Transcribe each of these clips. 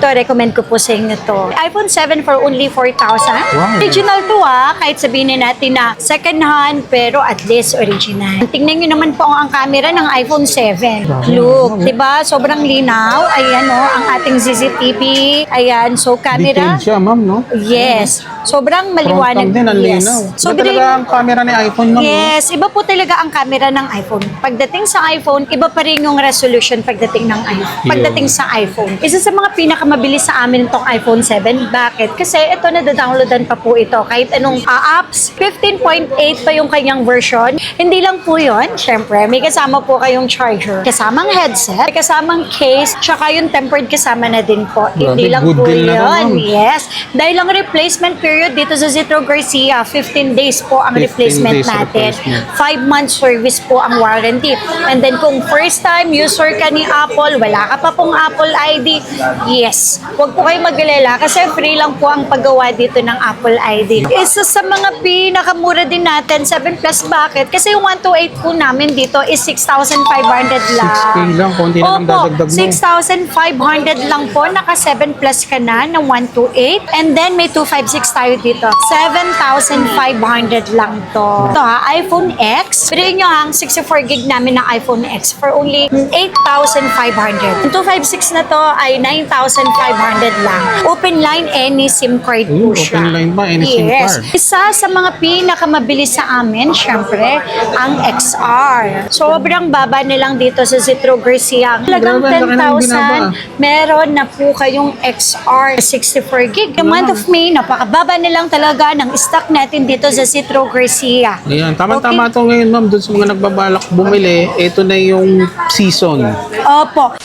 Ito, recommend ko po sa inyo to. iPhone 7 for only 4,000. Wow. Original to kahit sabihin natin na second hand, pero at least original. Tingnan nyo naman po ang camera ng iPhone 7. Look, di ba? Sobrang linaw. Ayan ang ating CCTV. Ayan, so camera. Detailed siya, ma'am, no? Yes. Sobrang maliwanag. Frontal din, ang Yes. linaw. So, Iba talaga ang camera ni iPhone, ma'am. yes, iba po talaga ang camera ng iPhone. Pagdating sa iPhone, iba pa rin yung resolution pagdating ng pagdating sa iPhone. Isa sa mga pinakamabilis sa amin itong iPhone 7. Bakit? Kasi ito nadadownloadan pa po ito. Kahit anong apps, 15.8 pa yung kanyang version. Hindi lang po yun. Siyempre, may kasama po kayong charger, kasamang headset, may kasamang case, tsaka yung tempered kasama na din po. Hindi lang good po deal na to, yun. ma'am. Yes. Dahil ang replacement period dito sa Zitro Garcia, 15 days po ang 15 replacement days natin. replacement. 5 months service po ang warranty. And then kung first time user ka ni Apple, wala ka pa pong Apple ID, yes. Huwag po kayo mag-alala kasi free lang po ang paggawa dito ng Apple ID. Isa sa mga pinakamura din natin, 7 Plus. Bakit? Kasi yung 128 po namin dito is 6,500 lang. 6K lang, konti na lang dadagdag mo. 6,500 lang po. Naka 7 Plus ka na ng 128. And then may 256 tayo dito. 7,500 lang to. Ito iPhone X. Piliin nyo ang 64 gig namin ng iPhone X for only 8,500. Yung 256 na to ay 9,500 lang. Open line, any SIM card po siya. Open line ba? Any SIM Yes. card? Isa sa mga pinakamabilis sa amin, syempre, ang XR. Sobrang baba na lang dito sa Zitro Garcia. Talagang Grabe, laki ng binaba. 10,000, meron na po kayong XR 64 gig. The month of May, napakababa na lang talaga ng stock natin dito sa Zitro Garcia. Ayan, tama-tama to ngayon, ma'am. Doon sa mga nagbabalak bumili, ito na yung season. Opo.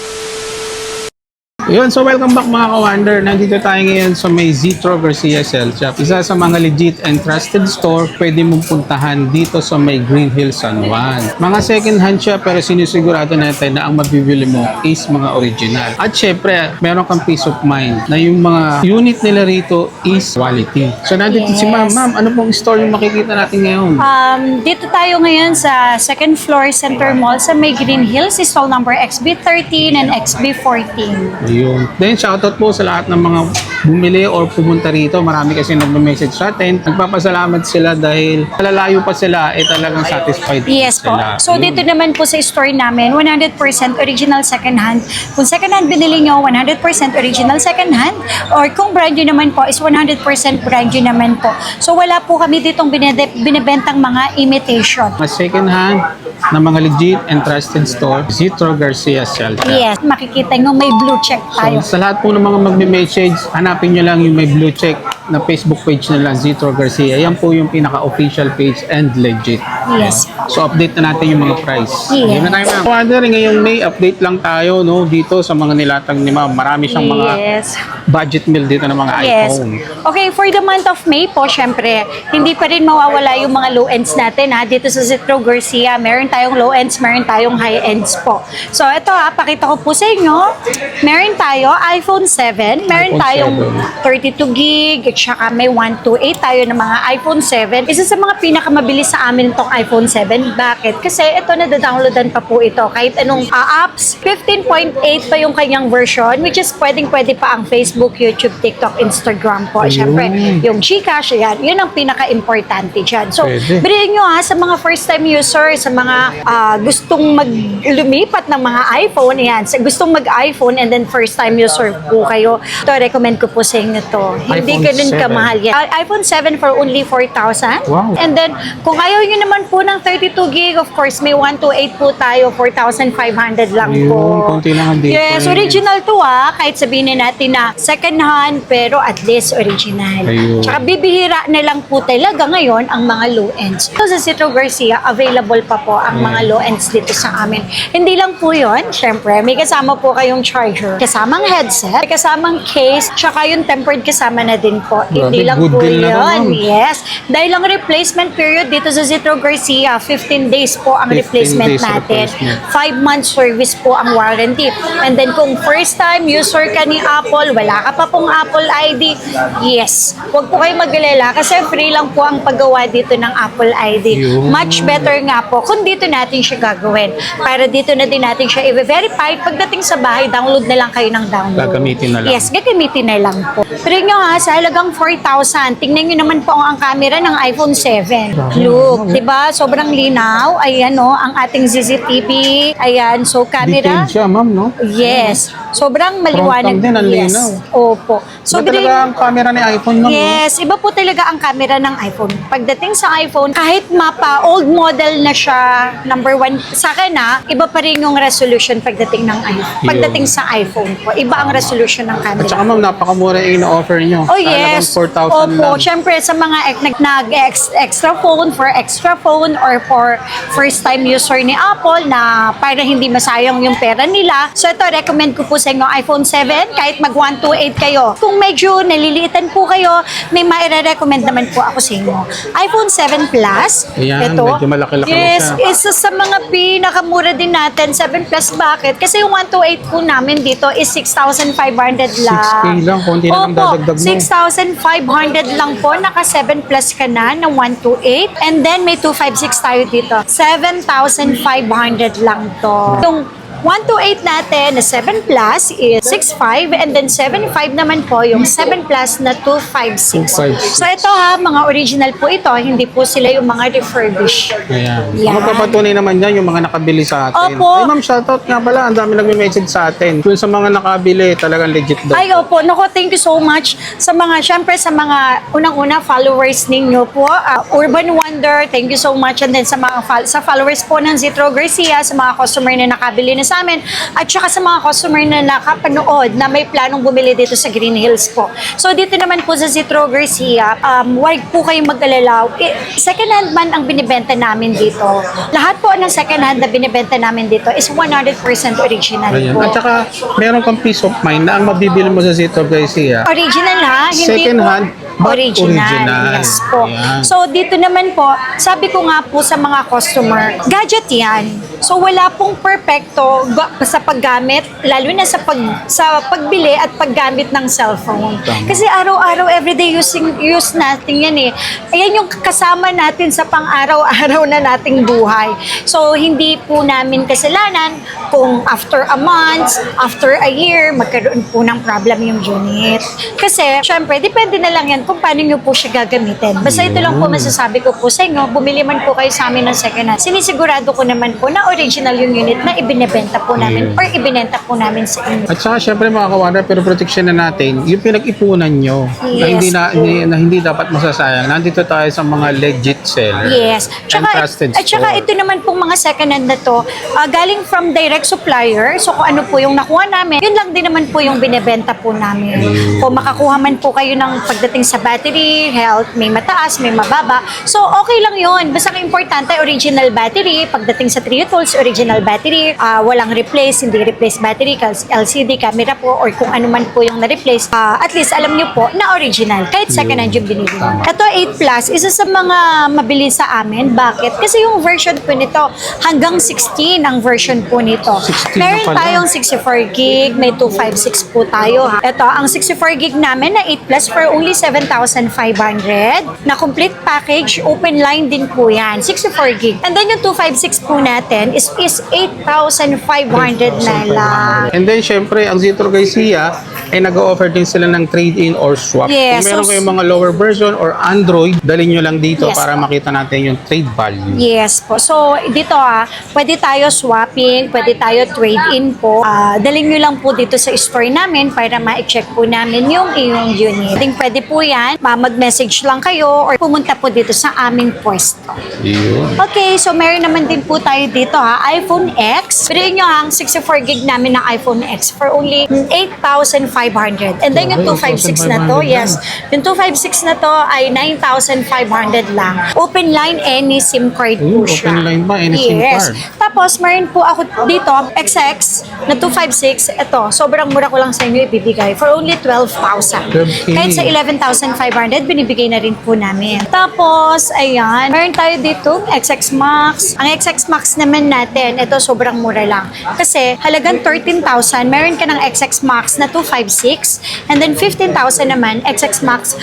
Yun, so welcome back mga ka-Wonder. Nandito tayo ngayon sa may Zitro Garcia Cell Shop. Isa sa mga legit and trusted store pwede mong puntahan dito sa may Green Hills, San Juan. Mga second hand siya pero sinisigurado natin na ang mabibili mo is mga original. At syempre, meron kang peace of mind na yung mga unit nila rito is quality. So nandito si ma'am. Ma'am, ano pong store yung makikita natin ngayon? Dito tayo ngayon sa second floor Center Mall sa may Green Hills. Stall number XB13 and XB14. Yun. Then, shoutout po sa lahat ng mga bumili or pumunta rito. Marami kasi nagme-message sa atin. Nagpapasalamat sila dahil malalayo pa sila, talagang satisfied Yes po. sila. So, dito naman po sa store namin, 100% original second hand. Kung second hand binili nyo, 100% original second hand. Or kung brand new naman po, is 100% brand new naman po. So, wala po kami ditong binibentang mga imitation. Mas second hand na mga legit and trusted store, Zitro Garcia Cell Shop. Yes, makikita nyo may blue check tayo. So, sa lahat po ng mga magme-message, hanapin nyo lang yung may blue check na Facebook page nila, Zitro Garcia. Yan po yung pinaka-official page and legit. Yes po. So, update na natin yung mga price. Yes. Yun na tayo, ma'am. Wonder, ngayong May, update lang tayo, no, dito sa mga nilatag ni ma'am. Marami siyang mga Yes. budget meal dito ng mga Yes. iPhone. Okay, for the month of May po, syempre, hindi pa rin mawawala yung mga low ends natin dito sa Zitro Garcia. Meron tayong low ends, meron tayong high ends po. So, ito pakita ko po sa inyo. Meron tayo iPhone 7, meron iPhone tayong 7. 32 gig, at saka may 128 tayo ng mga iPhone 7. Isa sa mga pinakamabilis sa amin itong iPhone 7. Bakit? Kasi ito nadadownloadan pa po ito. Kahit anong apps, 15.8 pa yung kanyang version, which is pwedeng-pwede pa ang Facebook, YouTube, TikTok, Instagram po. Siyempre, yung GCash, yan. Yun ang pinaka-importante dyan. So, Pwede. bilhin nyo sa mga first-time user, sa mga gustong lumipat ng mga iPhone, yan. Sa gustong mag-iPhone and then first-time user po kayo. Ito, recommend ko po sa inyo to. Hindi iPhone ganun 7. kamahal yan. iPhone 7 for only 4,000. Wow. And then, kung ayaw nyo naman po ng 32 gig, of course, may 128 po tayo, 4,500 lang Ayun, po. konti lang ang Yes, difference. original to kahit sabihin na natin na second hand, pero at least original. Ayun. Tsaka bibihira na lang po talaga ngayon ang mga low ends. So, sa Zitro Garcia, available pa po ang mga low ends dito sa amin. Hindi lang po yun, syempre, may kasama po kayong charger, kasamang headset, may kasamang case, tsaka yung tempered kasama na din po. Hindi lang good po deal na to, ma'am. yun. Yes. Dahil ang replacement period dito sa Zitro Garcia, 15 days po ang 15 replacement days natin. replacement. 5 months service po ang warranty. And then kung first time user ka ni Apple, wala ka pa pong Apple ID, yes. Huwag po kayo mag-alala kasi free lang po ang paggawa dito ng Apple ID. Yun. Much better nga po kung dito natin siya gagawin. Para dito na din natin siya i-verify. Pagdating sa bahay, download na lang kayo ng download. Gagamitin na lang. Yes, gagamitin na lang po. Pero nyo ha, sa halagang 4,000, tingnan nyo naman po ang camera ng iPhone 7. Look, di ba? Sobrang linaw. Ayan o, ang ating CCTV. Ayan, so camera. Detailed siya, ma'am, no? Yes. Sobrang maliwanag. Frontal din, ang yes. linaw. Opo. So, talaga ang camera ni iPhone, ma'am. no? Yes, iba po talaga ang camera ng iPhone. Pagdating sa iPhone, kahit mapa, old model na siya, number one, sa akin iba pa rin yung resolution pagdating ng iPhone. Pagdating sa iPhone po, iba ang resolution ng camera. At saka, ma'am, napakamura yung ina-offer nyo. Oh yes. Talagang 4,000 Opo, lang. syempre sa mga extra phone for extra phone or for first time user ni Apple na para hindi masayang yung pera nila. So ito, recommend ko po sa inyo iPhone 7 kahit mag 128 kayo. Kung medyo naliliitan po kayo, may maire-recommend naman po ako sa inyo. iPhone 7 Plus. Ayan, ito, medyo malaki-laki na yes, siya. isa sa mga pinakamura din natin, 7 Plus. Bakit? Kasi yung 128 po namin dito is 6,500 lang. 6K lang, konti na lang Opo, dadagdag mo. 6,500 lang po. Naka 7 Plus ka na ng 128. And then may 256 tayo dito. 7,500 lang to. Yung 128 natin na 7 Plus is 6,500 and then 7,500 naman po yung 7 Plus na 256. 256. So ito mga original po ito, hindi po sila yung mga refurbished. Ayan. Yan. Magpapatunay naman yan yung mga nakabili sa atin. Opo. Ay, ma'am, shoutout nga pala. Ang dami nagme-message sa atin. Kung sa mga nakabili, talagang legit daw. Ay, opo. Naku, thank you so much sa mga, syempre sa mga unang-una followers ninyo po. Urban Wonder, thank you so much. And then sa mga sa followers po ng Zitro Garcia, sa mga customer na nakabili na sa amin, at saka sa mga customer na nakapanood na may planong bumili dito sa Green Hills po. So dito naman po sa Zitro Garcia, huwag po kayong mag-alala. Second hand man ang binibenta namin dito. Lahat po ng second hand na binibenta namin dito is 100% original Ayan. po. At saka, meron kang peace of mind na ang mabibili mo sa Zitro Garcia, Original ha, hindi second po hand, but original. Yes po. Ayan. So dito naman po, sabi ko nga po sa mga customer, gadget yan. So wala pong perfecto sa paggamit, lalo na sa pagbili at paggamit ng cellphone. Tama. Kasi araw-araw everyday use natin yan eh. Ayan yung kasama natin sa pang-araw-araw na nating buhay. So hindi po namin kasalanan kung after a month, after a year, magkaroon po ng problem yung unit. Kasi syempre, depende na lang yan kung paano nyo po siya gagamitin. Basta ito lang po masasabi ko po sa inyo, bumili man po kayo sa amin ng second hand. Sinisigurado ko naman po na original yung unit na ibinebenta po namin or ibinenta po namin sa inyo. At saka syempre mga kawander, pero protection na natin, yung pinag-ipunan nyo Yes. na hindi dapat masasayang. Nandito tayo sa mga legit seller. Yes. And trusted At saka store. ito naman pong mga second hand na to, galing from direct supplier. So kung ano po yung nakuha namin, yun lang din naman po yung binebenta po namin. Kung makakuha man po kayo ng pagdating sa battery, health, may mataas, may mababa. So okay lang yun. Basta ang importante, original battery. Pagdating sa Trio Tools, original battery. Walang replace, hindi replace battery, LCD, camera po, or kung ano man po yung na-replace. At least alam nyo po na original. Kahit second hand yung binili mo. Ito 8 Plus, isa sa mga mabilis sa amin. Bakit? Kasi yung version po nito, hanggang 16 ang version po nito. 16 na Meron pala. tayong 64 gig, may 256 po tayo. Ito, ang 64 gig namin na 8 Plus for only 7,500. Na complete package, open line din po yan. 64 gig. And then yung 256 po natin is 8,500 na lang. And then, syempre, ang Zitro Garcia, ay nag-offer din sila ng trade-in or swap. Yes, Kung meron so- kayong mga lower version or Android, dalhin nyo lang dito Yes, para po. makita natin yung trade value. Yes po. So, dito pwede tayo swapping, pwede tayo trade-in po. Dalhin nyo lang po dito sa store namin para ma-check po namin yung iyong unit. Pwede po yan, mag-message lang kayo or pumunta po dito sa aming pwesto. Yun. Okay, so meron naman din po tayo dito iPhone X. Piliin nyo ang 64 gig namin ng iPhone X for only 8,500 2,500. And then yung 256 na to, 2,500 yes. Yung 256 na to ay 9,500 lang. Open line, any SIM card po siya. Open line ba? Any SIM Yes. card? Tapos, meron po ako dito, XX na 256. Ito, sobrang mura ko lang sa inyo ibibigay for only 12,000. 12K. Kahit sa 11,500, binibigay na rin po namin. Tapos, ayan, meron tayo dito, XX Max. Ang XX Max naman natin, ito sobrang mura lang. Kasi, halagang 13,000, meron ka ng XX Max na 256. And then, 15,000 naman, XX Max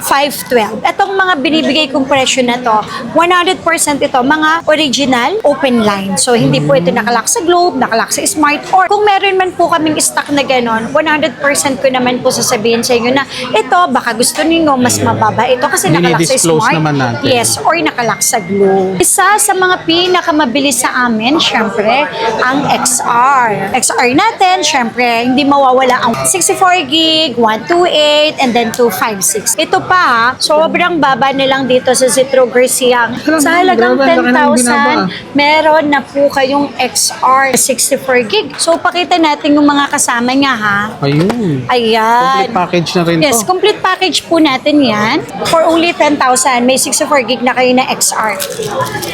512. Itong mga binibigay kong presyo na to, 100% ito, mga original open line. So, hindi po ito nakalock sa Globe, nakalock sa Smart, or kung meron man po kaming stock na ganon, 100% ko naman po sasabihin sa inyo na ito, baka gusto niyo mas mababa ito kasi nakalock sa Dinidisclose Smart. naman natin. Yes, or nakalock sa Globe. Isa sa mga pinakamabilis sa amin, syempre, ang XR. XR natin, syempre, hindi mawawala ang 64 gig, 128, and then 256. Ito pa, sobrang baba na lang dito sa Zitro Garcia. Sa halagang Grabe, laki ng binaba. 10,000, meron na po kayong XR 64 gig. So, pakita natin yung mga kasama niya, ha? Ayun. Ayan. Complete package na rin Yes, to. complete package po natin yan. For only 10,000, may 64 gig na kayo na XR.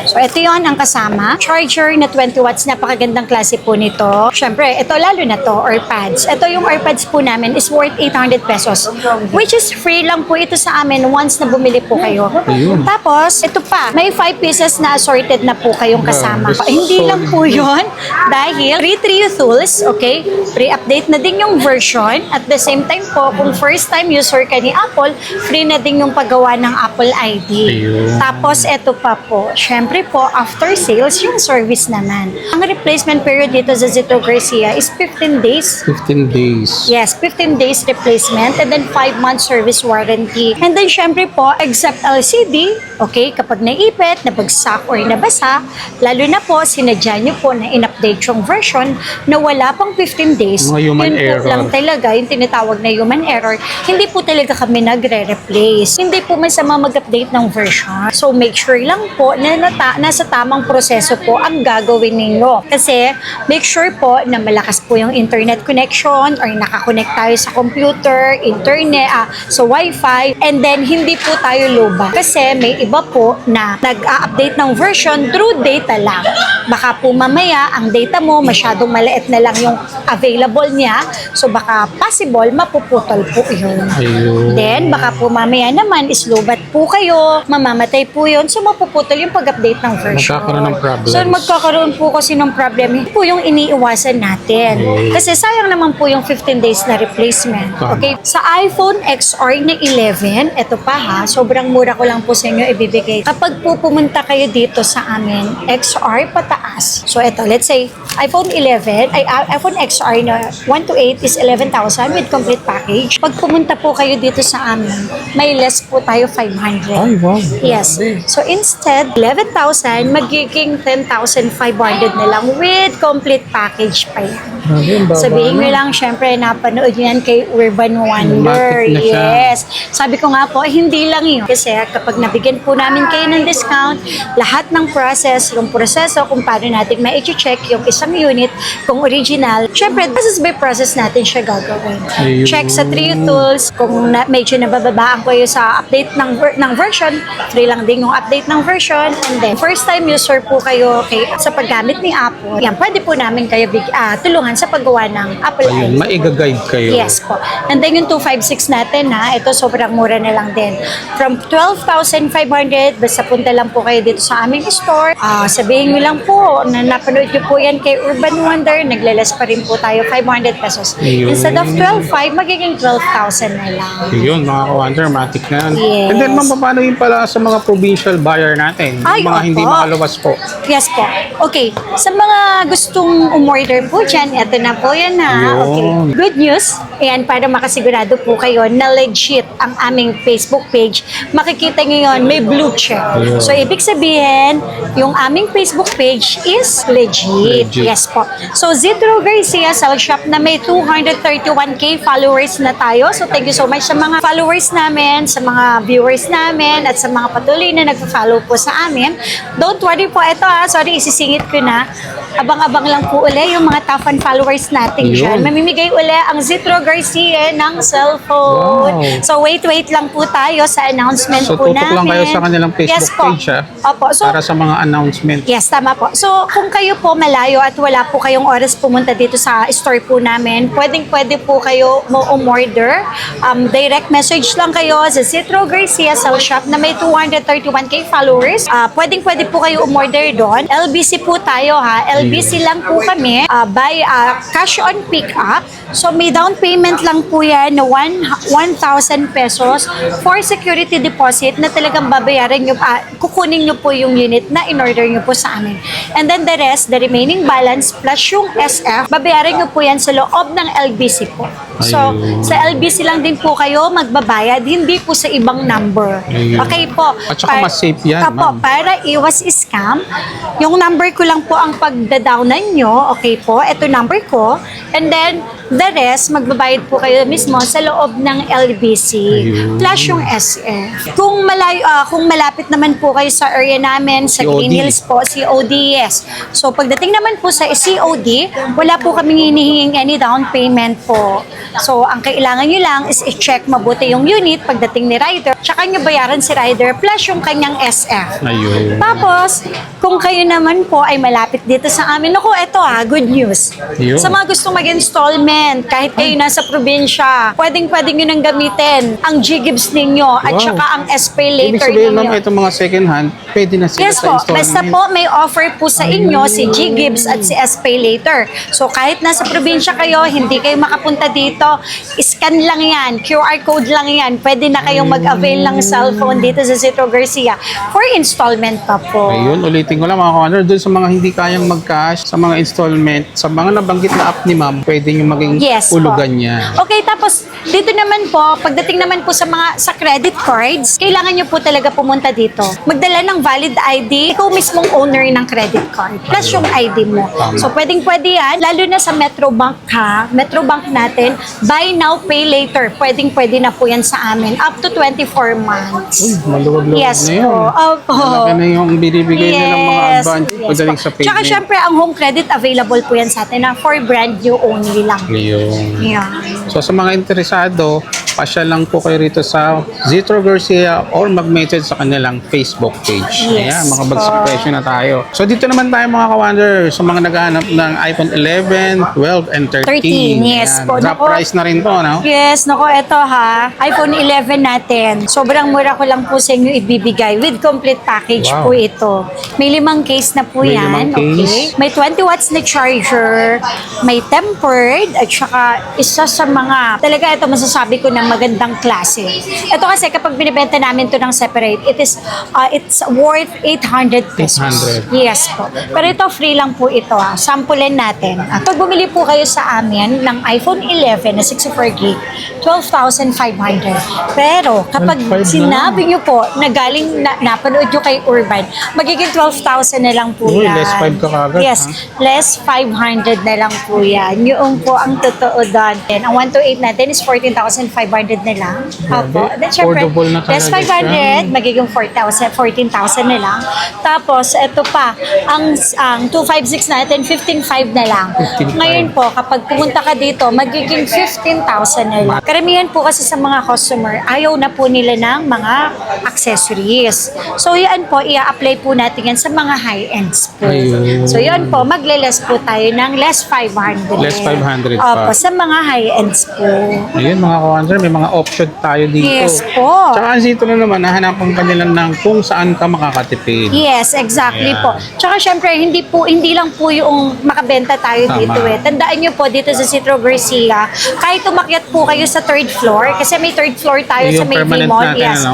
So, ito yon ang kasama. Charger na 20 watts, napakagandang klase po nito. Siyempre, ito lalo na to, AirPods. Ito yung AirPods po namin is worth 800 pesos. Which is free lang po ito sa amin once na bumili po kayo. Ayun. Tapos, ito pa, may 5 pieces na assorted na po kayong kasama. Grabe, Hindi solid lang po yun dahil free trio tools, okay? Pre-update na din yung version. At the same time po, kung first time user ka ni Apple, free na din yung paggawa ng Apple ID. Ayun. Tapos, ito pa po, syempre po, after sales, yung service naman. Ang replacement period dito sa Zitro Garcia is 15 days. 15 days. Yes, 15 days replacement and then 5 months service warranty. And then syempre po, except LCD, okay, kapag naipit, nabagsak or nabasa, lalo na po, sinadya nyo po na in-update yung version na wala pang 15 days. Mga human yun error. po lang talaga, yung tinatawag na human error, hindi po talaga kami nagre-replace. Hindi po masama mag-update ng version. So make sure lang po na nasa tamang proseso po ang gagawin ninyo. Kasi make sure po na malakas po yung internet connection or nakakonect tayo sa computer, internet, sa wifi, and then hindi po tayo loba. Kasi may iba po na nag-a-update ng version through data lang. Baka po mamaya ang data mo masyadong maliit na lang yung available niya. So baka possible mapuputol po yun. Ayun. Then baka po mamaya naman is lobat po kayo, mamamatay po yun. So mapuputol yung pag-update ng version. Magkakaroon ng problems. So magkakaroon po kasi ng problem. Yun po yung iniiwasan natin. Kasi sayang naman po yung 15 days na replacement. Tama. Okay? Sa iPhone XR na 11, eto pa ha, sobrang mura ko lang po sa inyo ibibigay. Kapag po pumunta kayo dito sa amin, XR pataas. So eto, let's say, iPhone 11, iPhone XR na 1 to 8 is 11,000 with complete package. Pag pumunta po kayo dito sa amin, may less po tayo 500. Ay, wow. Yes. So instead, 11,000, magiging 10,500 na lang with complete package pa yan. Sabihin nyo lang, syempre, napanood nyo yan kay Urban Wonder. Matik na siya. Yes. Sabi ko nga po, hindi lang yun. Kasi kapag nabigyan po namin kayo ng discount, lahat ng process, yung proseso, kung paano natin ma-check yung isang unit, kung original, syempre, process by process natin siya gagawin. Ayun. Check sa Trio Tools, kung medyo nabababaan ko yung sa update ng version, free lang din yung update ng version. And then, first time user po kayo sa paggamit ni Apple, yan, pwede po namin kayo tulungan sa paggawa ng Apple Ayun, ID. maiga-guide kayo. Yes po. And then yung 256 natin ha, ito sobrang mura na lang din. From 12,500, basta punta lang po kayo dito sa aming store. Sabihin nyo lang po na napanood nyo po yan kay Urban Wonder, naglalas pa rin po tayo 500 pesos. Ayun. Instead of 12,500, magiging 12,000 na lang. Yun, mga ka-wonder, matik na yan. Yes. And then, ma'am, paano yun pala sa mga provincial buyer natin? Ay, Yung mga hindi opo. makalabas po. Yes po. Okay. Sa mga gustong umorder po dyan, eto na po yan ha. Ayun. Okay. Good news. Ayan, para makasigurado po kayo na legit ang aming Facebook page. Makikita nyo yun, may blue check. Ayun. So, ibig sabihin, yung aming Facebook page is legit. Legit. Yes po. So, Zitro Garcia Cell Shop na may 231k followers na tayo. So, thank you so much sa mga followers namin, sa mga viewers namin, at sa mga patuloy na nagpa-follow po sa amin. Don't worry po, ito sorry, isisingit ko na. abang-abang lang po uli yung mga top fan followers natin Yun. dyan. Mamimigay uli ang Zitro Garcia ng cellphone. Wow. So wait lang po tayo sa announcement So, po tutok namin. lang kayo sa kanilang Facebook Yes po. page, ha? Opo. So, Para sa mga announcement. yes, tama po. So, kung kayo po malayo at wala po kayong oras pumunta dito sa store po namin, pwede po kayo umorder. Direct message lang kayo sa Zitro Garcia Cell Shop na may 231k followers. Pwede po kayo umorder doon. LBC po tayo ha. LBC lang po kami. By cash on pick up. So, may down payment lang po yan na 1,000 pesos for security deposit na talagang babayaran nyo, kukunin nyo po yung unit na in-order nyo po sa amin. And then the rest, the remaining balance plus yung SF, babayaran nyo po yan sa loob ng LBC po. So, Ayun. sa LBC lang din po kayo magbabayad, hindi po sa ibang number. Ayun. Okay po. At saka mas safe yan, Opo, ma'am. para iwas scam, yung number ko lang po ang pagdadownan nyo, okay po, ito number ko, and then the rest, magbabayad po kayo mismo sa loob ng LBC Ayun. plus yung SF. Kung malapit naman po kayo sa area namin, sa COD. Green Hills po, COD, yes. So, pagdating naman po sa COD, wala po kaming hinihinging any down payment po. So, ang kailangan nyo lang is i-check mabuti yung unit pagdating ni rider, tsaka nyo bayaran si rider plus yung kanyang SF. Ayun. Tapos, kung kayo naman po ay malapit dito sa amin, naku, eto good news. Yun. Sa mga gustong mag-installment, kahit kayo nasa probinsya, pwedeng nyo nang gamitin ang G-Gibbs ninyo at Wow. saka ang S-Pay Ibig later sabihin, ma'am, ninyo. itong mga second hand, pwede na sila Yes sa po, installment. basta po may offer po sa inyo si G-Gibbs at si S-Pay later. So kahit nasa probinsya kayo, hindi kayo makapunta dito, scan lang yan, QR code lang yan, pwede na kayong mag-avail ng cellphone dito sa Zitro Garcia for installment pa po. Ayun, ulitin ko lang mga kawander, doon sa mga hindi kayang mag-cash, sa mga installment, sa mga nabanggit na app ni ma'am, pwede nyo maging Yes ulugan po. niya. Okay, tapos dito naman po, pagdating naman po sa credit cards, kailangan nyo po talaga pumunta dito. Magdala ng valid ID, ikaw mismong owner ng credit card, plus yung ID mo. Tama. So pwede yan, lalo na sa Metrobank Metrobank natin, buy now, pay later. Pwede na po yan sa amin, up to 24 months. Uy, maluwag-luwag Yes na yun. po. Opo. Malaki na yung binibigay nilang mga advantage pagdating po. sa payment. Tsaka syempre, ang home credit available po yan sa atin na for brand new only lang. Ayun. Yeah. So sa mga interesado, pasya lang po kayo rito sa Zitro Garcia or mag-message sa kanilang Facebook page. Yes Ayan, mga po. bagsak presyo na tayo. So dito naman tayo mga ka-wonder sa mga naghahanap ng iPhone 11, 12, and 13. 13, yes Ayan, po. drop Nako. price na rin to, no? Yes, nako, eto iPhone 11 natin. Sobrang mura ko lang po sa inyo ibibigay with complete package Wow. po ito. May 5 case na po May yan. 5 case. Okay. May 20 watts na charger, may tempered, at saka isa sa mga, talaga ito masasabi ko na magandang klase. Ito kasi kapag binibenta namin to ng separate, it's worth 800 pesos. 800. Yes po. Pero ito free lang po ito Samplein natin. Pag bumili po kayo sa amin ng iPhone 11 na 64 gig, 12,500. Pero kapag 12,500 na. sinabi nyo po na galing napanood nyo kay Urban, magiging 12,000 na lang po Uy, yan. less 5 ka kagad, Yes, less 500 na lang po yan. Yung po ang totoo doon. Ang 128 natin is 14,500 na lang. Opo. Then syempre, Affordable na less talaga 500, magiging 14,000 na lang. Tapos, ito pa, ang 256 natin, 15,500 na lang. 15,500. Ngayon po, kapag pumunta ka dito, magiging 15,000 na lang. Karamihan po kasi sa mga customer, ayaw na po nila ng mga accessories. So, yan po, i-apply po natin yan sa mga high-ends po. Ayun. So, yan po, magle-less po tayo ng less 500. Less 500 Opo, pa. sa mga high-ends po. Ayun mga ka-wonder, may mga option tayo dito. Yes po. Tsaka dito na naman, hahanapan ka nila ng kung saan ka makakatipid. Yes, exactly Ayan. po. Tsaka syempre, hindi lang po yung makabenta tayo Tama. dito Tandaan nyo po dito sa Zitro Garcia, kahit umakyat po kayo sa third floor, kasi may third floor tayo Yung sa May permanent Mall. natin, Yes. ano?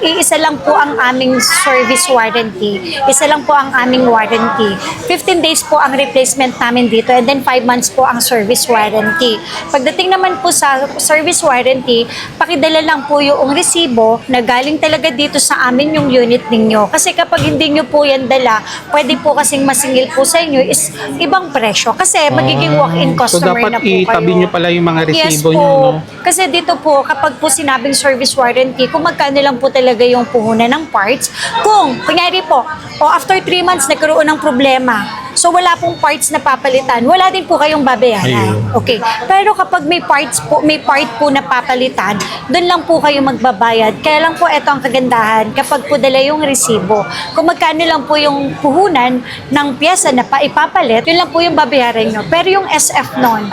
Iisa lang po ang aming service warranty. Isa lang po ang aming warranty. 15 days po ang replacement namin dito and then 5 months po ang service warranty. Pagdating naman po sa service warranty, pakidala lang po yung resibo na galing talaga dito sa amin yung unit ninyo. Kasi kapag hindi nyo po yan dala, pwede po kasing masingil po sa inyo is ibang presyo. Kasi magiging walk-in customer so dapat na po kayo. itabi nyo pala yung mga Yes resibo po. nyo, no? Kasi dito po, kapag po sinabing service warranty, kung magkano lang po talaga yung puhunan ng parts, kung, kunyari po, o after 3 months nagkaroon ng problema, So wala pong parts na papalitan. Wala din po kayong babayaran. Ayun. Okay. Pero kapag may part po na papalitan, doon lang po kayo magbabayad. Kaya lang po ito ang kagandahan kapag po dala yung resibo. Kung magkano lang po yung puhunan ng pyesa na ipapalit, yun lang po yung babayaran nyo. Pero yung SF nun,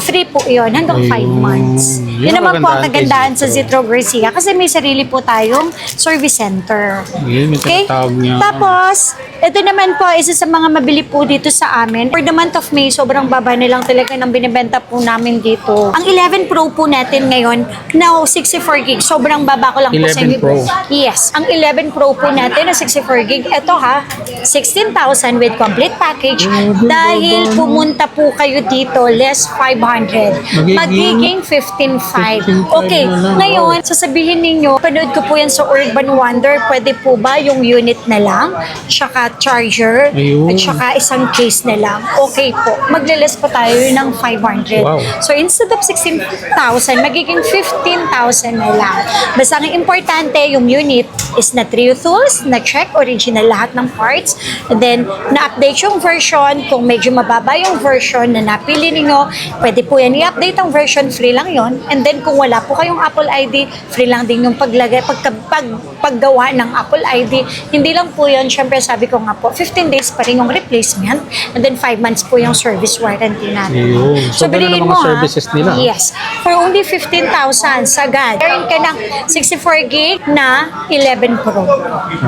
free po yun hanggang 5 Ayun. months. Yun Yun ang naman po ang kagandahan kagandahan kay sa Zitro Garcia kasi may sarili po tayong service center. Yun, may tinatawag niya. Tapos, ito naman po, isa sa mga mabili po dito sa amin. For the month of May, sobrang baba na lang talaga ng binibenta po namin dito. Ang 11 Pro po natin ngayon, now 64 gig. Sobrang baba ko lang po sa 11 inyo. Pro. Yes. Ang 11 Pro po natin na 64 gig, ito ha, 16,000 with complete package. Dahil pumunta po kayo dito, less 500. Magiging 15,500. Okay, na lang. ngayon, sasabihin ninyo, panood ko po yan sa Urban Wonder, pwede po ba yung unit na lang, tsaka charger, Ayun. at tsaka isang case na lang? Okay po, magle-less po tayo ng 500. Wow. So instead of 16,000, magiging 15,000 na lang. Basta ang importante, yung unit is na Trio Tools, na-check original lahat ng parts, and then na-update yung version, kung medyo mababa yung version na napili ninyo, pwede po yan i-update ang version, free lang yon. And then kung wala po kayong Apple ID, free lang din yung paggawa ng Apple ID. Hindi lang po yun, syempre sabi ko nga po, 15 days pa rin yung replacement, and then 5 months po yung service warranty natin. Ayun. So, ganun bilhin ang mga mo, ha? services nila. Yes. For only 15,000 sagad. Meron ka ng 64 gig na 11 Pro.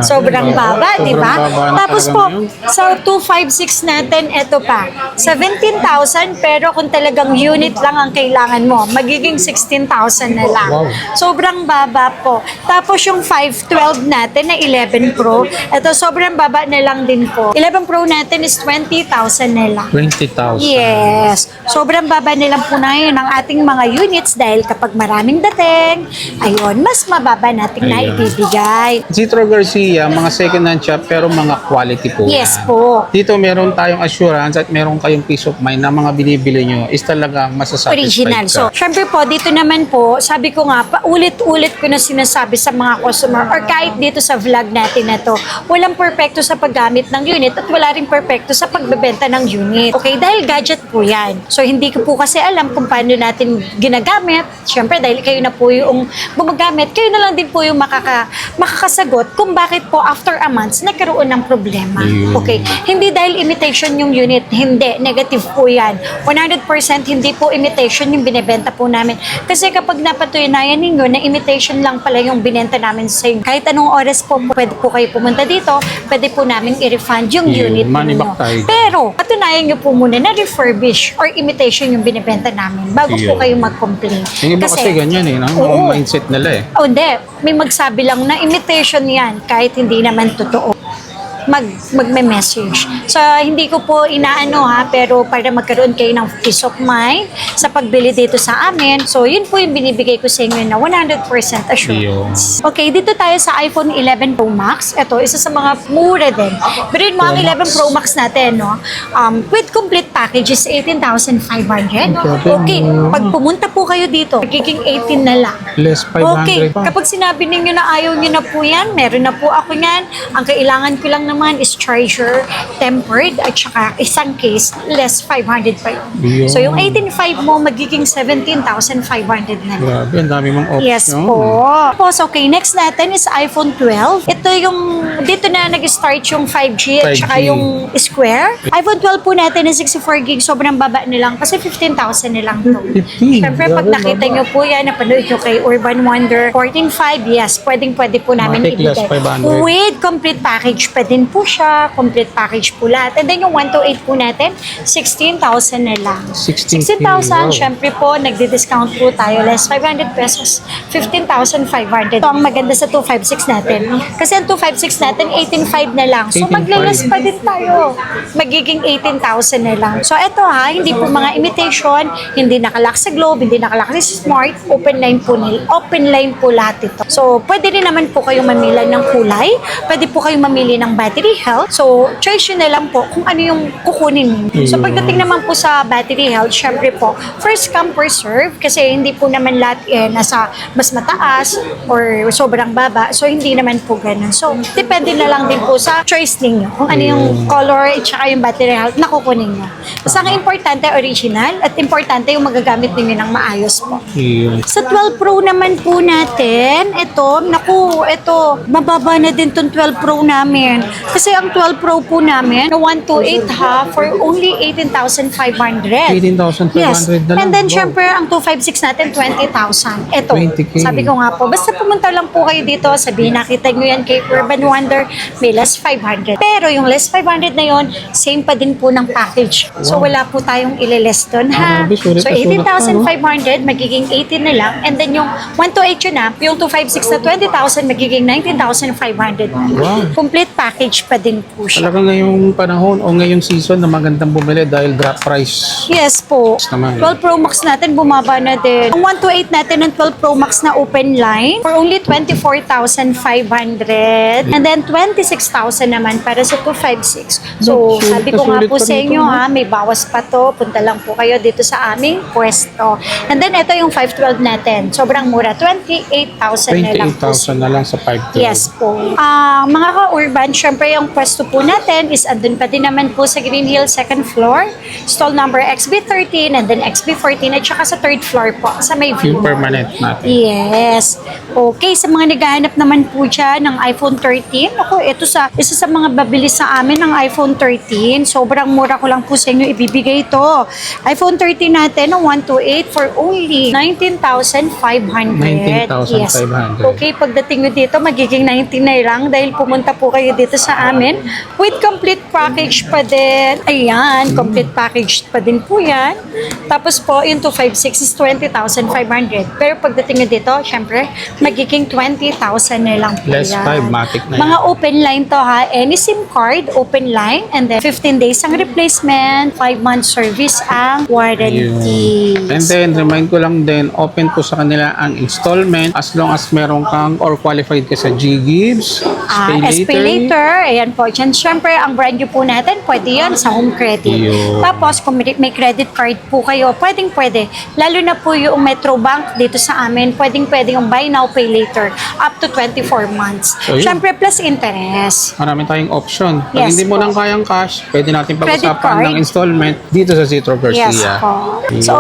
Sobrang baba, di ba? Sobrang baba na Tapos talaga po, ngayon. sa 256 natin, eto pa. 17,000 pero kung talagang unit lang ang kailangan mo, magiging 16,000 na lang. Wow. Sobrang baba po. Tapos yung 512 natin na 11 Pro, eto sobrang baba na lang din po. 11 Pro natin is 20,000 na lang. 20,000. Yes. Sobrang baba nilang po na yun ng ating mga units dahil kapag maraming dating, ayun, mas mababa nating na Ayun. ibibigay. Zitro Garcia, mga second-hand shop pero mga quality po Yes yan. po. Dito meron tayong assurance at meron kayong peace of mind na mga binibili nyo is talagang masasatisfied Original. ka. So, syempre po, dito naman po, sabi ko nga, paulit-ulit ko na sinasabi sa mga customer or kahit dito sa vlog natin na to, walang perfecto sa paggamit ng unit at wala rin perfecto sa pagbebenta ng unit. Okay, dahil gadget po yan. So, hindi ko po kasi alam kung paano natin ginagamit. Syempre, dahil kayo na po yung gumagamit, kayo na lang din po yung makakasagot kung bakit po after a month nagkaroon ng problema. Ayun. Okay, hindi dahil imitation yung unit, hindi, negative po yan. 100% hindi po imitation yung binebenta po namin. Kasi kapag napatunayan ninyo na imitation lang pala yung binenta namin sa inyo, kahit anong oras po, pwede po kayo pumunta dito, pwede po namin i-refund yung Yun, unit money ninyo. back tayo. Pero, patunayan nyo po muna na refurbish or imitation yung binebenta namin bago po Yun. kayo mag-complain. Yung iba kasi ganyan eh, no? Oo. Ang mindset nila eh. Oh, hindi. May magsabi lang na imitation yan kahit hindi naman totoo. Magme-message. So, hindi ko po inaano ha, pero para magkaroon kayo ng peace of mind sa pagbili dito sa amin. So, yun po yung binibigay ko sa inyo na 100% assurance. Okay, dito tayo sa iPhone 11 Pro Max. Ito, isa sa mga mura din. Pero mo ang 11 Pro Max natin, no? With complete package is 18,500. Okay, pag pumunta po kayo dito, magiging 18 na lang. Less 500 Okay, pa. kapag sinabi ninyo na ayaw nyo na po yan, meron na po ako yan. Ang kailangan ko lang naman is charger, tempered, at saka isang case, less 500 pa yun. Yun. So yung 18.5 mo, magiging 17,500 na lang. Grabe, ang dami mong option. Yes po. Tapos, okay, next natin is iPhone 12. Ito yung, dito na nag-start yung 5G at 5G. saka yung Square. iPhone 12 po natin is 64 gig, sobrang baba na lang kasi 15,000 na lang to. 15. Siyempre, pag Grabe, nakita baba. nyo po yan, napanood nyo kay Urban Wonder, 14.5, yes, pwede po namin Matic less ibigay. 500. With complete package pa din po siya, complete package po lahat. And then yung 128 po natin, 16,000 na lang. 16,000, 16,000, wow. syempre po, nagdi-discount po tayo, less 500 pesos, 15,500. Ito ang maganda sa 256 natin. Kasi ang 256 natin, 18,500 na lang. So 18,500. magle-less pa din tayo. Magiging 18,000 na lang. So ito ha, hindi po mga imitation, hindi nakalock sa Globe, hindi nakalock sa Smart, open line po lahat ito. So pwede rin naman po kayong mamili ng kulay, pwede po kayong mamili ng battery health. So choice yun na lang po kung ano yung kukunin mo. So pagdating naman po sa battery health, syempre po, first come first serve kasi hindi po naman lahat nasa mas mataas or sobrang baba. So hindi naman po ganun. So depende na lang din po sa choice ninyo kung ano yung color at saka yung battery health na kukunin nyo. Basta ang importante original at importante yung magagamit ninyo ng maayos po. Yun. Sa 12 Pro naman po natin, ito, mababa na din tong 12 Pro namin. Kasi ang 12 Pro po namin, na 128 ha, for only 18,500. 18,500 Yes. na lang. And then, Wow. syempre, ang 256 natin, 20,000. Ito, 20K. sabi ko nga po, basta pumunta lang po kayo dito, sabihin, nakita nyo yan kay Urban Wonder, may less 500. Pero yung less 500 na yon, same pa din po ng package. So, wala po tayong ililess doon, ha? Grabe, sulit So, na sulit pa, no? 18,500, magiging 18 na lang. And then, yung 128 yun na, yung 256 na 20,000, magiging 19,500 na. Wow. Complete package pa din po siya. Talaga ngayong panahon o ngayong season na magandang bumili dahil drop price. Yes po. Naman. 12 Pro Max natin bumaba na din. Ang 128 natin ng 12 Pro Max na open line for only 24,500. And then 26,000 naman para sa 256. So, Sulit sabi na ko nga sulit po pa sa rin inyo ito, no? ha, may bawas pa to. Punta lang po kayo dito sa aming pwesto. And then ito yung 512 natin. Sobrang mura. 28,000 na lang po. 28,000 na lang sa 512. Yes po. Mga ka-urban, syempre yung pwesto po natin is andun pa din naman po sa Green Hill second floor. Stall number XB13 and then XB14 at saka sa third floor po sa may view. Yung permanent natin. Yes. Okay, sa mga naghahanap naman po dyan ng iPhone 13, ako, isa sa mga babili sa amin ng iPhone 13. Sobrang mura ko lang po sa inyo ibibigay ito. iPhone 13 natin ng 128 for only 19,500. 19,500. Yes. Okay, pagdating nyo dito, magiging 19 na lang dahil pumunta po kayo dito sa amin with complete package pa din. Ayan, complete package pa din po yan. Tapos po, yung 256 is 20,500. Pero pagdating nyo dito, syempre, magiging 20,000 na lang po Less yan. 5, matic na Mga yan. open line to ha. Any SIM card, open line. And then 15 days ang replacement, 5 months service ang warranty. Yun. And then, remind ko lang din, open po sa kanila ang installment as long as meron kang or qualified ka sa G-Gives, SPay later. Ayan po. Diyan, syempre, ang brand new po natin, pwede yan sa home credit. Yun. Tapos, kung may credit card po kayo, pwede. Lalo na po yung Metrobank dito sa amin, pwede yung buy now, pay later, up to 24 months. So, yun. Syempre, plus interest. Marami tayong option. Pag Yes hindi mo po. nang kayang cash, pwede natin Credit pag-usapan card. ng installment dito sa Zitro Garcia. Yes po. So,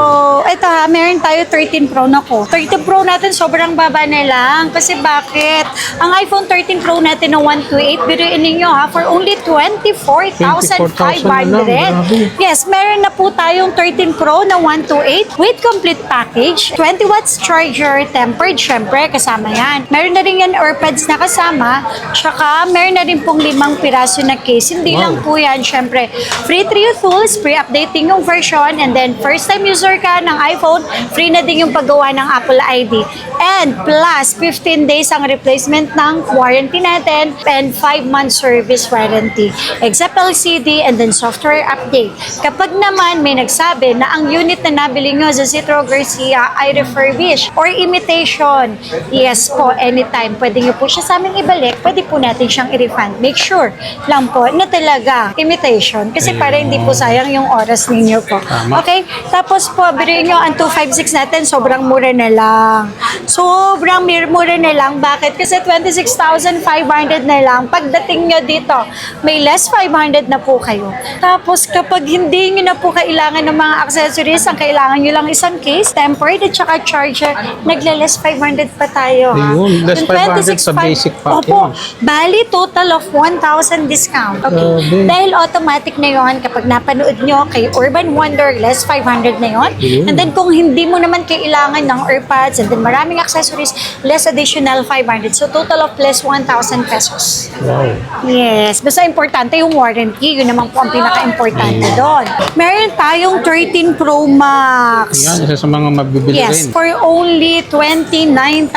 ito ha, meron tayo 13 Pro na ko. 13 Pro natin sobrang baba na lang. Kasi bakit? Ang iPhone 13 Pro natin na 128, biruin ninyo ha, for only 24,500. 24,000 na lang, grabe. Yes, meron na po tayong 13 Pro na 128 with complete package. 20 watts charger, tempered, syempre, kasama yan. Meron na rin yan AirPods na kasama. Tsaka, meron na rin pong 5 piraso na case. Hindi Wow. lang po yan, syempre. Free 3 tools, free updating yung version, and then first time user ka ng iPhone, free na din yung paggawa ng Apple ID. And plus, 15 days ang replacement ng warranty natin and 5 months service warranty. Except LCD and then software update. Kapag naman may nagsabi na ang unit na nabili nyo sa Zitro Garcia ay refurbished or imitation, yes po, anytime. Pwede nyo po siya sa amin ibalik, pwede po natin siyang i-refund. Make sure lang po na talaga imitation kasi para hindi po sayang yung oras ninyo po. Tama. Okay? Tapos po, biruin nyo, ang 256 natin, sobrang mura na lang. Sobrang mura na lang. Bakit? Kasi 26,500 na lang. Pagdating nyo dito, may less 500 na po kayo. Tapos kapag hindi nyo na po kailangan ng mga accessories, ang kailangan nyo lang isang case, tempered at saka charger, nagle-less 500 pa tayo. Ha? Ayun, less Yung 500 sa basic package. Opo, bali total of 1,000 discount. Okay. Grabe. Dahil automatic na yon kapag napanood nyo kay Urban Wonder, less 500 na yon. Ayun. And then kung hindi mo naman kailangan ng AirPods and then maraming daming accessories, less additional 500. So total of less 1,000 pesos. Wow. Yes. Basta importante yung warranty. Yun naman po ang pinaka-importante doon. Meron tayong 13 Pro Max. Yan, isa sa mga mabibili Yes, rin. for only 29,000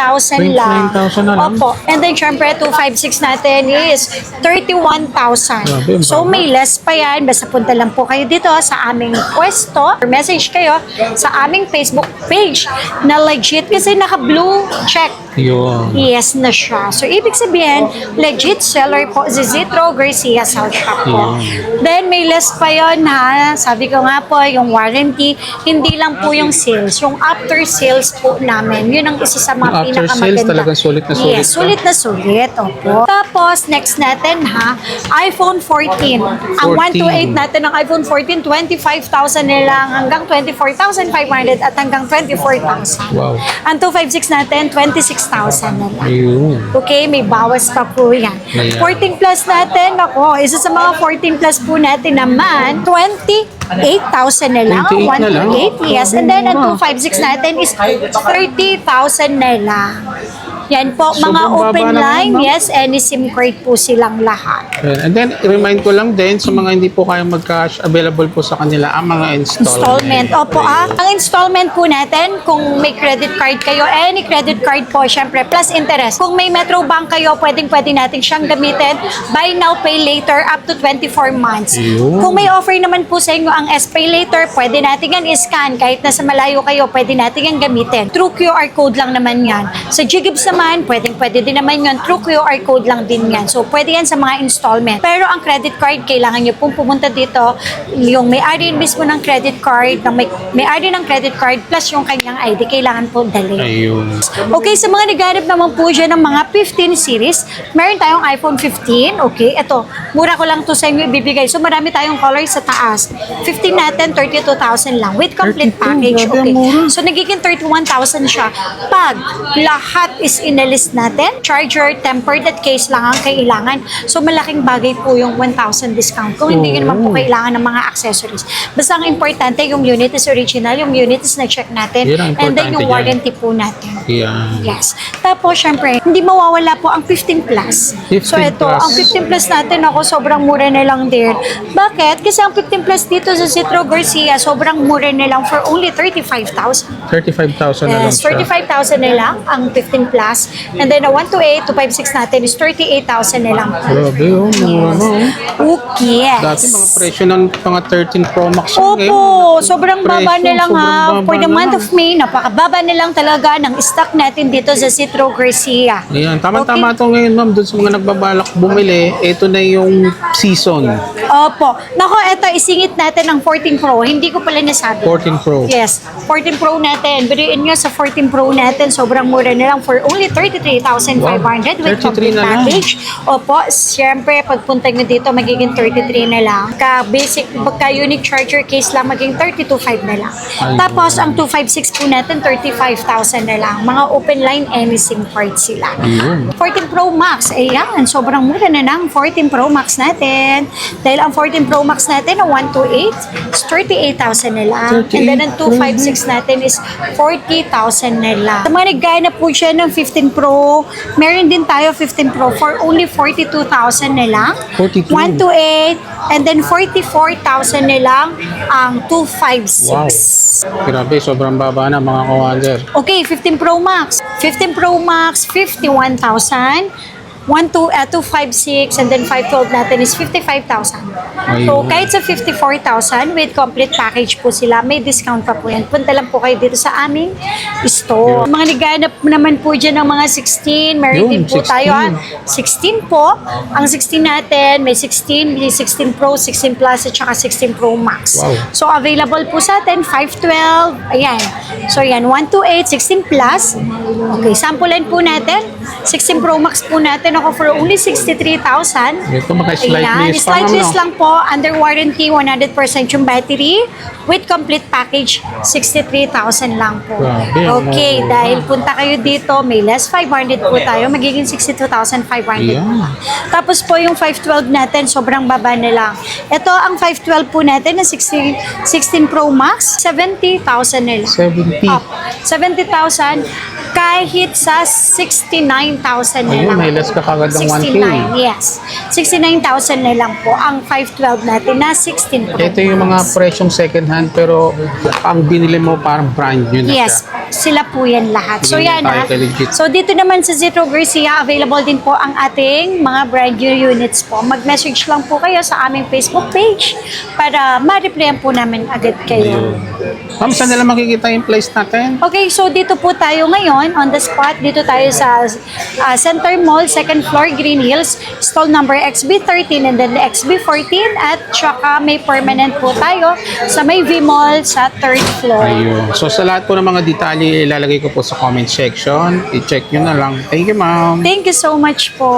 lang. 29,000 na lang? Opo. And then, syempre, 256 natin is 31,000. Grabe, ang So, baba. may less pa yan. Basta punta lang po kayo dito sa aming pwesto. Or message kayo sa aming Facebook page na legit kasi naka-blue check. Yun. Yes na siya. So, ibig sabihin, legit seller po si Zitro Garcia Cell Shop po. Then, may less pa yon ha. Sabi ko nga po, yung warranty, hindi lang po yung sales. Yung after sales po namin, yun ang isa sa mga Yung after pinakamaganda. sales, talagang sulit na sulit Yes, pa. sulit na sulit. Opo. Tapos, next natin ha, iPhone 14. Ang 128 natin ng iPhone 14, 25,000 na lang hanggang 24,500 at hanggang 24,000. Wow. Ang 256 natin, 26,000 na lang. Ayun. Okay, may bawas pa po yan. Ayan. 14 plus natin, ako, isa sa mga 14 plus po natin naman, 28,000 na lang. 28 na lang? 128, yes. And then, ang 256 natin is 30,000 na lang. Yan po, mga Sobrang baba open naman, line, ma'am. yes, any SIM card po silang lahat. Ayan. And then, remind ko lang din sa mga hindi po kayang mag-cash, available po sa kanila ang mga Installment. Opo, ang installment po natin, kung may credit card kayo, any credit card po, syempre, plus interest. Kung may Metro Bank kayo, pwedeng natin siyang gamitin. Buy now, pay later, up to 24 months. Ayun. Kung may offer naman po sa inyo ang S-Pay later, pwede natin yan i-scan. Kahit nasa malayo kayo, pwede natin yan gamitin. Through QR code lang naman yan. Sa Ggibbs naman, pwede din naman yan. Through QR code lang din yan. So, pwede yan sa mga installment. Pero ang credit card, kailangan nyo pong pumunta dito. Yung may-ari mismo ng credit card, may-ari ng credit card, plus yung kanyang ID, kailangan po dali. Ayun. Okay, sa mga naghanap naman po dyan ng mga 15 series, meron tayong iPhone 15. Okay, ito, mura ko lang to sa inyo ibibigay. So, marami tayong colors sa taas. 15 natin, 32,000 lang with complete 32, package. grabe, Okay, ang mura. so nagiging 31,000 siya. Pag lahat is inalist natin, charger, tempered at case lang ang kailangan. So, malaking bagay po yung 1,000 discount. Kung hindi nyo naman po kailangan ng mga accessories. Basta ang importante, yung unit is original, yung unit is na-check natin, Yun ang and then importante yung dyan. warranty po natin. Yan. Yes. Tapos, syempre, hindi mawawala po ang 15 plus. 15 So, ito, plus. ang 15 plus natin ako, sobrang mura na lang din. Bakit? Kasi ang 15 plus dito sa Zitro Garcia, sobrang mura na lang for only 35,000. 35,000 na lang Yes, siya. 35,000 na lang ang 15 plus. And then, ang 128, 256 natin is 38,000 na lang. Grabe, oh. Mura na, oh. Okay, yes. Dati mga presyo ng mga 13 Pro Max. yun, ngayon, Opo, sobrang baba presyo, na lang ha. sobrang baba For the na month lang. of May, napakababa na lang talaga ng stock natin dito sa Zitro Garcia. Ayan, tama-tama to ngayon, ma'am. Doon sa mga nagbabalak bumili, ito na yung season. Opo. Nako, eto, isingit natin ang 14 Pro. Hindi ko pala nasabi. 14 Pro. Yes, 14 Pro natin. Biriin nyo sa 14 Pro natin, sobrang mura na lang for only 33,500 with 33 complete na lang. package. Opo, siyempre, pagpunta nyo dito, magiging 33 na lang. Ka-basic, ka-unique charger case lang, magiging 32,500 na lang. Ayun. Tapos, ang 256 po natin, 35,000 na lang. Mga open line, any SIM card sila. Ayun. 14 Pro Max, ayan, sobrang mura na ng 14 Pro Max natin. Dahil ang 14 Pro Max natin, ang 128, is 38,000 na lang. And then ang 256 natin is 40,000 na lang. Sa mga nagganap po siya ng 15 Pro, meron din tayo 15 Pro for only 42,000 na lang. 42. 128, and then 44,000 na lang ang 256. Wow. Grabe, sobrang baba na mga kawander. Okay, 15 Pro Max. 15 Pro Max, 51,000. 256 and then 512 natin is 55,000. So, Ayun. kahit sa 54,000 with complete package po sila, may discount pa po yan. Punta lang po kayo dito sa aming store. Mga naghanap naman po dyan ng mga 16. Meron Yun, din po 16. tayo. 16 po. Ang 16 natin, may 16, may 16 Pro, 16 Plus, at saka 16 Pro Max. Wow. So, available po sa atin, 512. Ayan. So, yan, 128, 16 Plus. Okay, sampulan po natin. 16 Pro Max po natin ako for only 63,000. Ito maka-slight Ayan, list slight pa, list no? lang po. Under warranty, 100% yung battery. With complete package, 63,000 lang po. Grabe, Okay, ano? dahil punta kayo dito, may less 500 po tayo. Magiging 62,500. Yeah. Tapos po yung 512 natin, sobrang baba na lang. Ito, ang 512 po natin na 16 Pro Max, 70,000 na lang. 70. Up. 70,000. Kahit sa 69,000 na Ayun, lang. may less ka kagad ng 1K. 69, yes. 69,000 na lang po ang 512 natin na 16 Pro Ito yung mga Max. presyong second hand pero ang binili mo parang brand new na Yes, siya. sila po yan lahat. So Hindi yan tayo ha. ka-legit. So dito naman sa Zitro Garcia, available din po ang ating mga brand new units po. Mag-message lang po kayo sa aming Facebook page para ma-replyan po namin agad kayo. Ma'am, saan nila makikita yung place natin? Okay, so dito po tayo ngayon, on the spot. Dito tayo sa Center Mall, second floor, Green Hills, stall number XB13 and then XB14 at saka may permanent po tayo sa may V-Mall sa third floor. Ayun. So sa lahat po ng mga detalye, ilalagay ko po sa comment section. I-check nyo na lang. Thank you, ma'am. Thank you so much po.